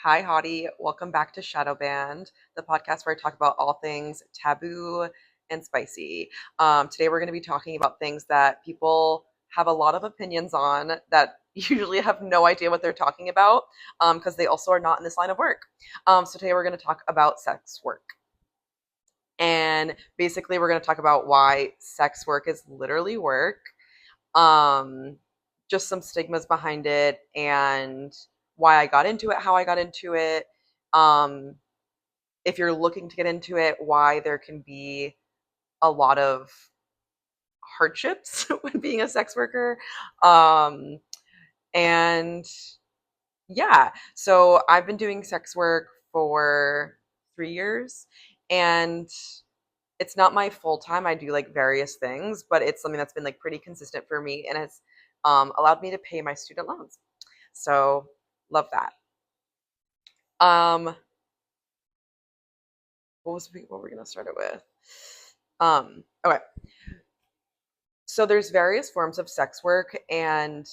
Hi, Hottie. Welcome back to Shadow Band, the podcast where I talk about all things taboo and spicy. Today, we're going to be talking about things that people have a lot of opinions on that usually have no idea what they're talking about because they also are not in this line of work. So, today, we're going to talk about sex work. And basically, we're going to talk about why sex work is literally work, um, just some stigmas behind it, and why I got into it, how I got into it. Um, if you're looking to get into it, why there can be a lot of hardships when being a sex worker. Um, and yeah, so I've been doing sex work for 3 years, and it's not my full time. I do like various things, but it's something that's been like pretty consistent for me and has allowed me to pay my student loans. So love that. Um, what were we gonna start it with? Okay. So there's various forms of sex work, and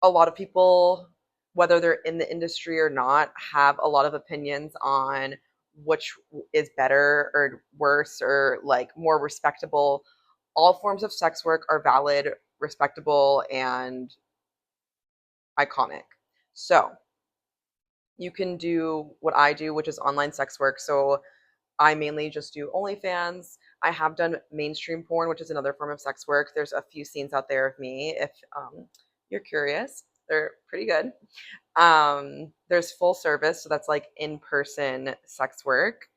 a lot of people, whether they're in the industry or not, have a lot of opinions on which is better or worse or like more respectable. All forms of sex work are valid, respectable, and iconic. So you can do what I do, which is online sex work. So I mainly just do OnlyFans. I have done mainstream porn, which is another form of sex work. There's a few scenes out there of me if you're curious. They're pretty good. There's full service, so that's like in-person sex work.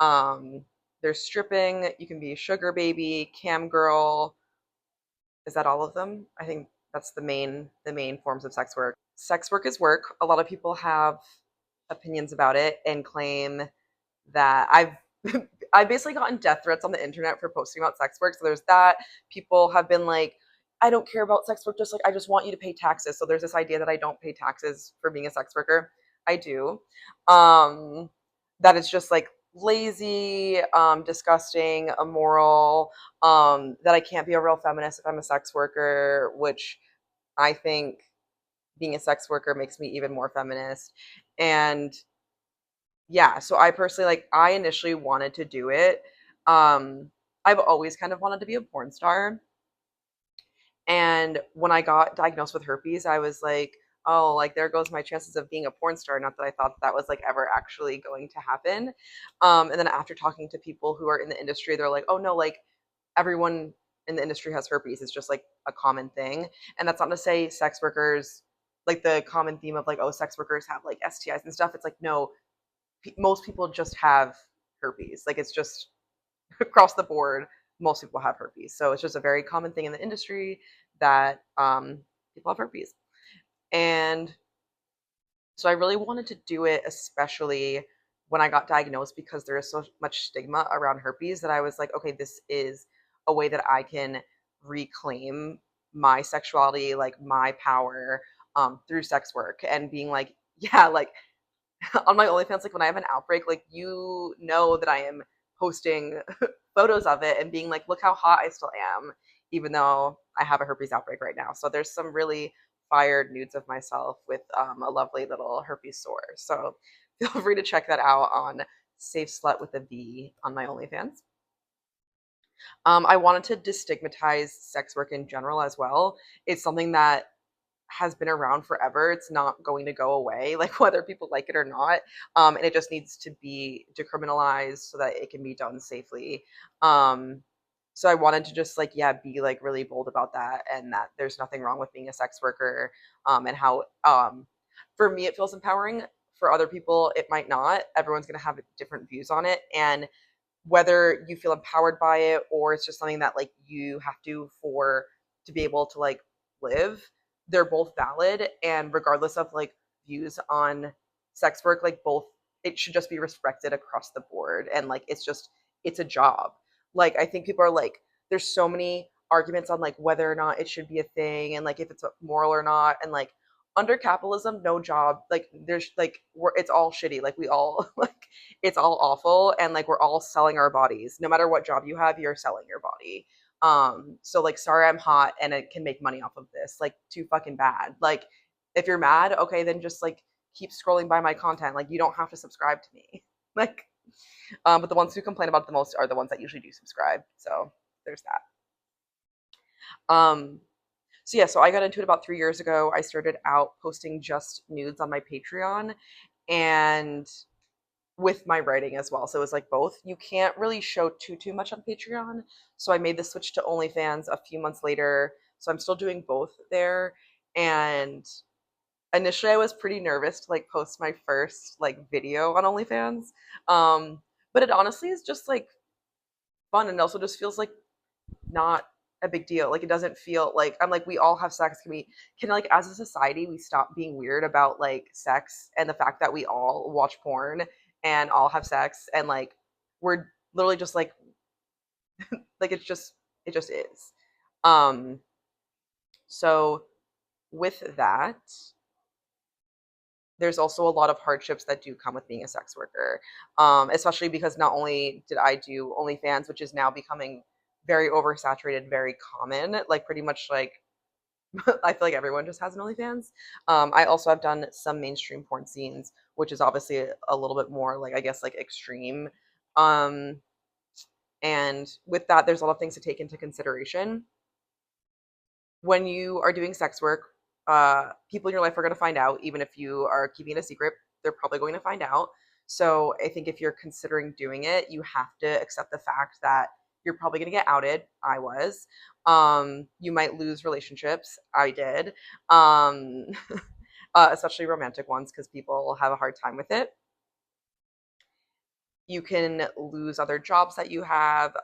Um, there's stripping. You can be a sugar baby, cam girl. Is that all of them? I think that's the main forms of sex work. Sex work is work. A lot of people have opinions about it and claim that I've basically gotten death threats on the internet for posting about sex work. So there's that. People have been like, I don't care about sex work, just like I just want you to pay taxes. So there's this idea that I don't pay taxes for being a sex worker. I do. Um, that it's just like lazy, disgusting, immoral, that I can't be a real feminist if I'm a sex worker, which I think being a sex worker makes me even more feminist. And yeah, so I personally like I initially wanted to do it. Um I've always kind of wanted to be a porn star. And when I got diagnosed with herpes, I was like, oh, like there goes my chances of being a porn star. Not that I thought that was like ever actually going to happen. And then after talking to people who are in the industry, they're like, oh no, like everyone in the industry has herpes. It's just like a common thing. And that's not to say sex workers, like the common theme of like, oh, sex workers have like STIs and stuff. It's like, no, most people just have herpes. Like it's just across the board, most people have herpes. So it's just a very common thing in the industry that people have herpes. And so I really wanted to do it, especially when I got diagnosed, because there is so much stigma around herpes that I was like, okay, this is a way that I can reclaim my sexuality, like my power, through sex work and being like, yeah, like on my OnlyFans, like when I have an outbreak, like you know that I am posting photos of it and being like, look how hot I still am, even though I have a herpes outbreak right now. So there's some really fired nudes of myself with a lovely little herpes sore. So feel free to check that out on Safe Slut with a V on my OnlyFans. I wanted to destigmatize sex work in general as well. It's something that has been around forever. It's not going to go away, like whether people like it or not. And it just needs to be decriminalized so that it can be done safely. Um, so I wanted to just like, yeah, be like really bold about that and that there's nothing wrong with being a sex worker. And how for me it feels empowering. For other people, it might not. Everyone's gonna have different views on it. And whether you feel empowered by it or it's just something that like you have to be able to like live, they're both valid. And regardless of like views on sex work, like both, it should just be respected across the board. And like it's a job. Like I think people are like, there's so many arguments on like whether or not it should be a thing and like if it's moral or not. And like under capitalism, no job, like there's like it's all shitty, like we all like it's all awful. And like we're all selling our bodies. No matter what job you have, you're selling your body. So like sorry I'm hot and it can make money off of this, like too fucking bad. Like if you're mad, okay, then just like keep scrolling by my content. Like, you don't have to subscribe to me. Like, but the ones who complain about it the most are the ones that usually do subscribe. So there's that. So yeah, so I got into it about 3 years ago. I started out posting just nudes on my Patreon and with my writing as well. So it was like both. You can't really show too much on Patreon. So I made the switch to OnlyFans a few months later. So I'm still doing both there. And initially I was pretty nervous to like post my first like video on OnlyFans. Um, but it honestly is just like fun and also just feels like not a big deal. Like it doesn't feel like I'm like we all have sex. Can like as a society we stop being weird about like sex and the fact that we all watch porn and all have sex and like we're literally just like it just is. Um so with that, there's also a lot of hardships that do come with being a sex worker, especially because not only did I do OnlyFans, which is now becoming very oversaturated, very common, like pretty much like I feel like everyone just has an OnlyFans. I also have done some mainstream porn scenes, which is obviously a little bit more like I guess like extreme. Um, and with that, there's a lot of things to take into consideration when you are doing sex work. People in your life are going to find out, even if you are keeping it a secret. They're probably going to find out. So I think if you're considering doing it, you have to accept the fact that you're probably going to get outed. I was. You might lose relationships. I did. Um, especially romantic ones because people have a hard time with it. You can lose other jobs that you have.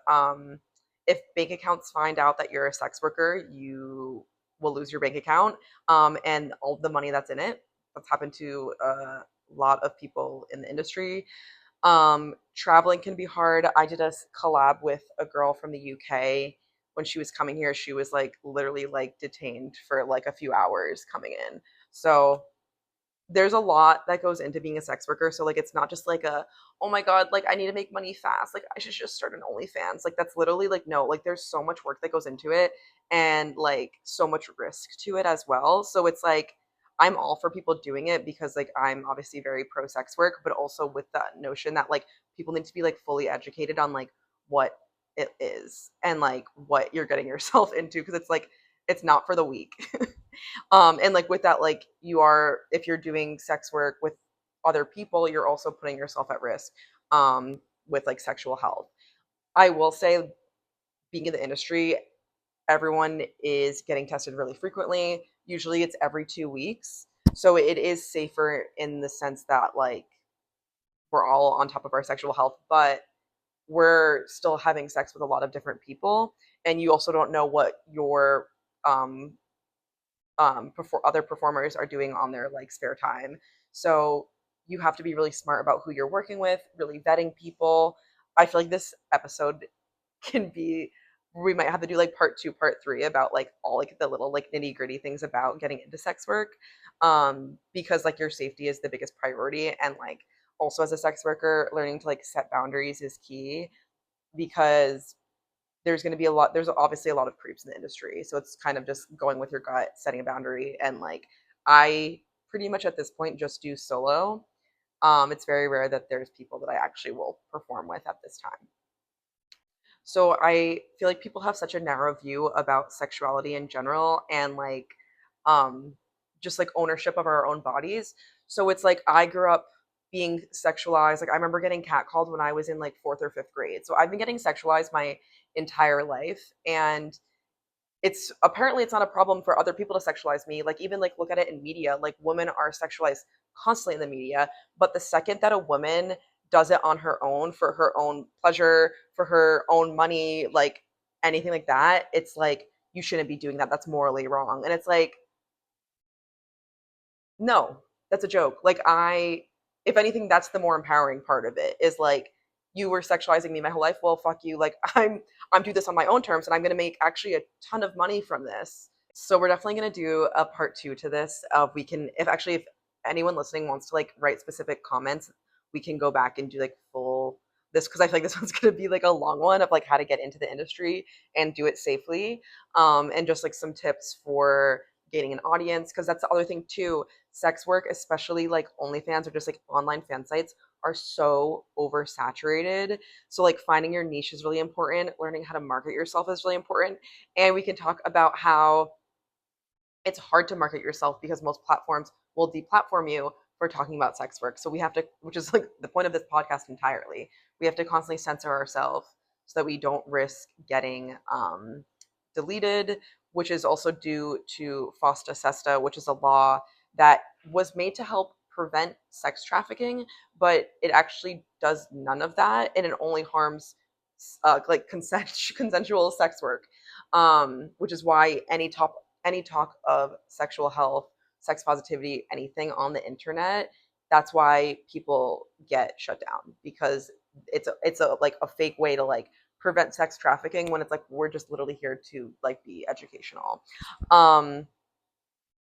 If bank accounts find out that you're a sex worker, you will lose your bank account and all the money that's in it. That's happened to a lot of people in the industry. Traveling can be hard. I did a collab with a girl from the UK. When she was coming here, she was like literally like detained for like a few hours coming in. So there's a lot that goes into being a sex worker. So like it's not just like a, oh my God, like I need to make money fast. Like I should just start an OnlyFans. Like that's literally like no, like there's so much work that goes into it and like so much risk to it as well. So it's like I'm all for people doing it because like I'm obviously very pro sex work, but also with that notion that like people need to be like fully educated on like what it is and like what you're getting yourself into because it's like it's not for the weak. And like with that, like you are, if you're doing sex work with other people, you're also putting yourself at risk with like sexual health. I will say, being in the industry, everyone is getting tested really frequently. Usually it's every 2 weeks. So it is safer in the sense that like we're all on top of our sexual health, but we're still having sex with a lot of different people. And you also don't know what your um, other performers are doing on their like spare time. So you have to be really smart about who you're working with, really vetting people. I feel like this episode can be we might have to do like part two, part three about like all like the little like nitty gritty things about getting into sex work. Because like your safety is the biggest priority and like also as a sex worker, learning to like set boundaries is key because there's going to be a lot there's obviously a lot of creeps in the industry, so it's kind of just going with your gut, setting a boundary. And like I pretty much at this point just do solo. It's very rare that there's people that I actually will perform with at this time. So I feel like people have such a narrow view about sexuality in general and like um just like ownership of our own bodies. So it's like I grew up being sexualized. Like I remember getting catcalled when I was in like 4th or 5th grade. So I've been getting sexualized my entire life and it's apparently it's not a problem for other people to sexualize me. Like even like look at it in media, like women are sexualized constantly in the media, but the second that a woman does it on her own for her own pleasure, for her own money, like anything like that, it's like you shouldn't be doing that. That's morally wrong. And it's like no, that's a joke. Like if anything, that's the more empowering part of it is like you were sexualizing me my whole life. Well, fuck you. Like I'm doing this on my own terms and I'm gonna make actually a ton of money from this. So we're definitely gonna do a part two to this. We can if anyone listening wants to like write specific comments, we can go back and do like full this because I feel like this one's gonna be like a long one of like how to get into the industry and do it safely. And just like some tips for gaining an audience, because that's the other thing too. Sex work, especially like OnlyFans or just like online fan sites, are so oversaturated. So like finding your niche is really important. Learning how to market yourself is really important. And we can talk about how it's hard to market yourself because most platforms will deplatform you for talking about sex work. So we have to, which is like the point of this podcast entirely, we have to constantly censor ourselves so that we don't risk getting deleted, which is also due to FOSTA SESTA, which is a law that was made to help prevent sex trafficking, but it actually does none of that, and it only harms like consensual sex work, which is why any talk of sexual health, sex positivity, anything on the internet, that's why people get shut down, because it's a like a fake way to like prevent sex trafficking, when it's like we're just literally here to like be educational. Um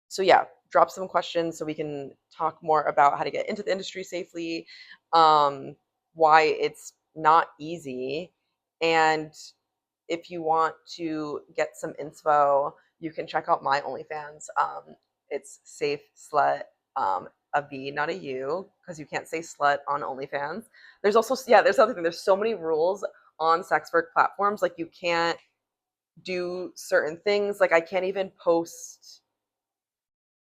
so yeah, drop some questions so we can talk more about how to get into the industry safely, um why it's not easy, and if you want to get some inspo, you can check out my OnlyFans. It's safe slut, a V, not a U, because you can't say slut on OnlyFans. There's also, yeah, there's other thing. There's so many rules on sex work platforms. Like you can't do certain things. Like I can't even post,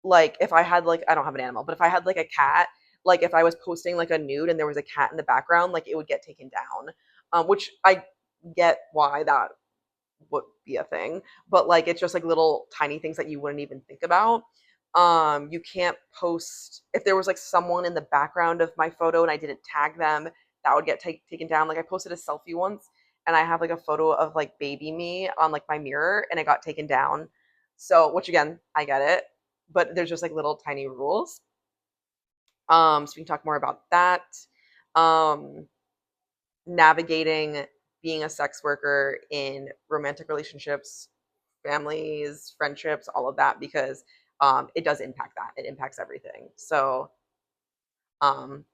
like if I had like, I don't have an animal, but if I had like a cat, like if I was posting like a nude and there was a cat in the background, like it would get taken down. Which I get why that would be a thing, but like it's just like little tiny things that you wouldn't even think about. You can't post if there was like someone in the background of my photo and I didn't tag them, that would get taken down. Like I posted a selfie once and I have like a photo of like baby me on like my mirror and it got taken down. So, which again, I get it, but there's just like little tiny rules. So we can talk more about that. Um, Navigating being a sex worker in romantic relationships, families, friendships, all of that, because it does impact that. It impacts everything. So um,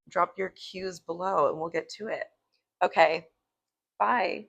drop your cues below and we'll get to it. Okay, bye.